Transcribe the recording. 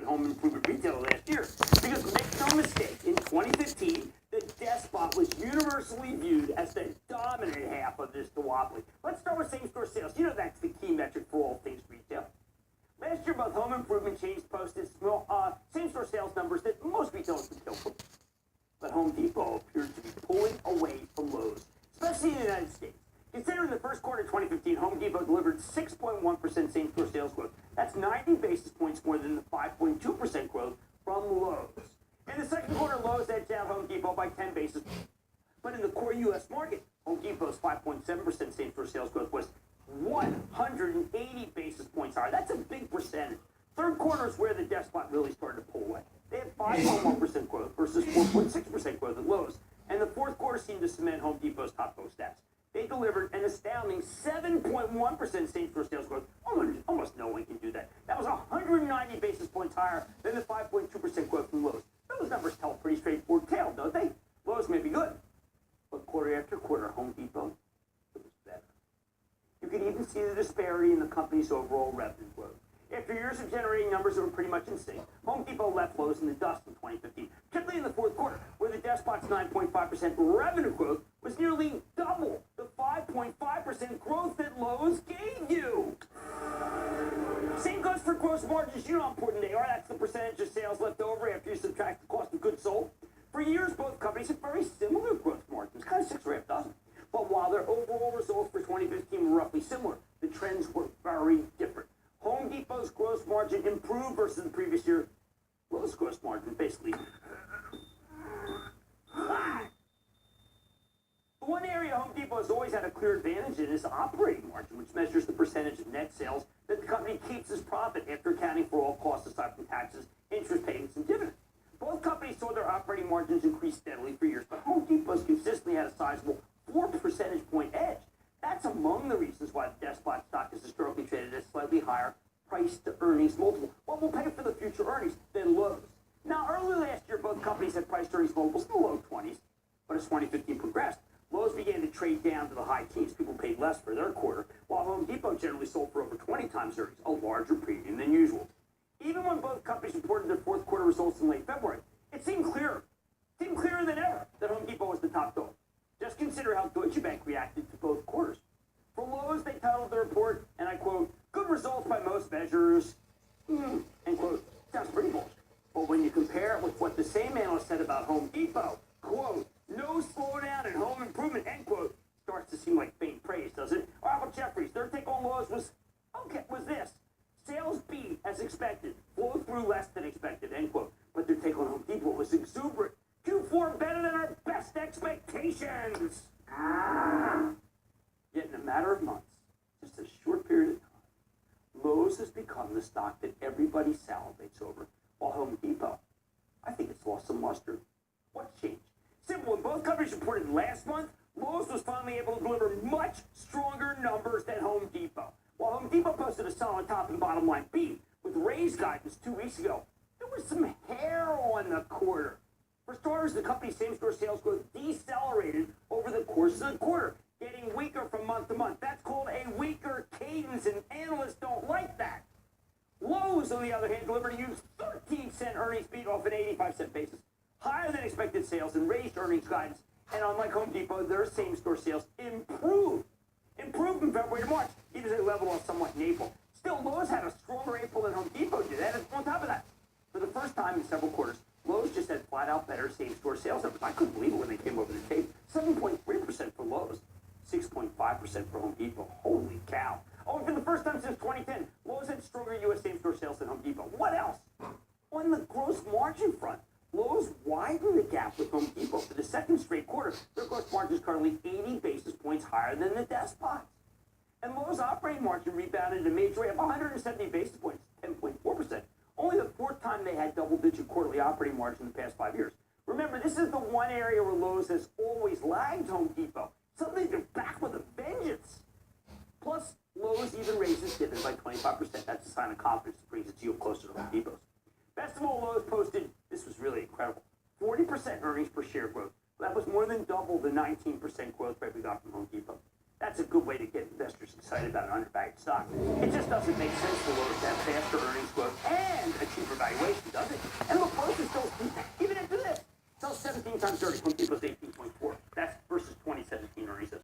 American home improvement retailer last year. Because make no mistake, in 2015, the Despot was universally viewed as the dominant half of this duopoly. Let's start with same-store sales. You know that's the key metric for all things retail. Last year, both home improvement chains posted same-store sales numbers that most retailers would kill for. But Home Depot appeared to be pulling away from Lowe's, especially in the United States. Considering the first quarter of 2015, Home Depot delivered 6.1% same-store sales growth. That's 90 basis points more than the 5.2% growth from Lowe's. In the second quarter, Lowe's edged out Home Depot by 10 basis points. But in the core U.S. market, Home Depot's 5.7% same-store sales growth was 180 basis points higher. That's a big percentage. Third quarter is where the Despot really started to pull away. They had 5.1% growth versus 4.6% growth at Lowe's. And the fourth quarter seemed to cement Home Depot's top post stats. They delivered an astounding 7.1% same-store sales growth. Almost no one can do that. That was 190 basis points higher than the 5.2% growth from Lowe's. Those numbers tell a pretty straightforward tale, don't they? Lowe's may be good, but quarter after quarter, Home Depot, it was better. You could even see the disparity in the company's overall revenue growth. After years of generating numbers that were pretty much in sync, Home Depot left Lowe's in the dust in 2015, particularly in the fourth quarter, where the Despot's 9.5% revenue growth was nearly double the 5.5% growth that Lowe's gave you. Same goes for gross margins. You know how important they are. That's the percentage of sales left over after you subtract the cost of goods sold. For years, both companies had very similar gross margins, kind of 6 or 8 dozen. But while their overall results for 2015 were roughly similar, the trends were very different. Home Depot's gross margin improved versus the previous year. Lowe's gross margin basically. The one area Home Depot has always had a clear advantage in is operating margin, which measures the percentage of net sales that the company keeps as profit after accounting for all costs aside from taxes, interest payments, and dividends. Both companies saw their operating margins increase steadily for years, but Home Depot's consistently had a sizable 4 percentage point edge. That's among the reasons why the Despot stock has historically traded at a slightly higher price-to-earnings multiple. What will pay for the future earnings than Lowe's? Now, early last year, both companies had price-to-earnings multiples in the low 20s, but as 2015 progressed, Lowe's began to trade down to the high teens. People paid less for their quarter, while Home Depot generally sold for over 20 times earnings, a larger premium than usual. Even when both companies reported their fourth quarter results in late February, it seemed clearer than ever that Home Depot was the top dog. Just consider how Deutsche Bank reacted to both quarters. For Lowe's, they titled the report, and I quote, "Good results by most measures," end quote. Sounds pretty bullish. But when you compare it with what the same analyst said about Home Depot, quote, "No slowdown in home improvement," end quote, starts to seem like faint praise, doesn't it? Or how about Jeffries? Their take on Lowe's was this. Sales beat as expected, flow through less than expected, end quote. But their take on Home Depot was exuberant. Q4 better than our best expectations. Yet in a matter of months, just a short period of time, Lowe's has become the stock that everybody salivates over, while Home Depot, I think it's lost some luster. What's changed? Simple. When both companies reported last month, Lowe's was finally able to deliver much stronger numbers than Home Depot. While Home Depot posted a solid top and bottom line beat with raised guidance 2 weeks ago, there was some hair on the quarter. For starters, the company's same-store sales growth decelerated over the course of the quarter, getting weaker from month to month. That's called a weaker cadence, and analysts don't like that. Lowe's, on the other hand, delivered a huge 13-cent earnings beat off an 85-cent basis, higher than expected sales and raised earnings guidance. And unlike Home Depot, their same-store sales improved in February to March, even as they leveled off somewhat in April. Still, Lowe's had a stronger April than Home Depot did. And on top of that, for the first time in several quarters, Lowe's just had flat-out better same-store sales numbers. I couldn't believe it when they came over the tape. 7.3% for Lowe's, 6.5% for Home Depot. Holy cow. Oh, and for the first time since 2010, Lowe's had stronger U.S. same-store sales than Home Depot. What else? On the gross margin front, Lowe's widened the gap with Home Depot for the second straight quarter. Their gross margin is currently 80 basis points higher than the Despot's. And Lowe's operating margin rebounded at a major rate of 170 basis points, 10.4%. Only the fourth time they had double-digit quarterly operating margin in the past 5 years. Remember, this is the one area where Lowe's has always lagged Home Depot. Suddenly they're back with a vengeance. Plus, Lowe's even raised its dividend by 25%. That's a sign of confidence that brings its yield closer to Home Depot's. Best of all, Lowe's posted, this was really incredible, 40% earnings per share growth. That was more than double the 19% growth rate we got from Home Depot. That's a good way to get investors excited about an undervalued stock. It just doesn't make sense for Lowe's to have faster earnings growth and a cheaper valuation. inflation, does it? And look, prices still, even after this, sells 17 times 30. Home Depot's 18.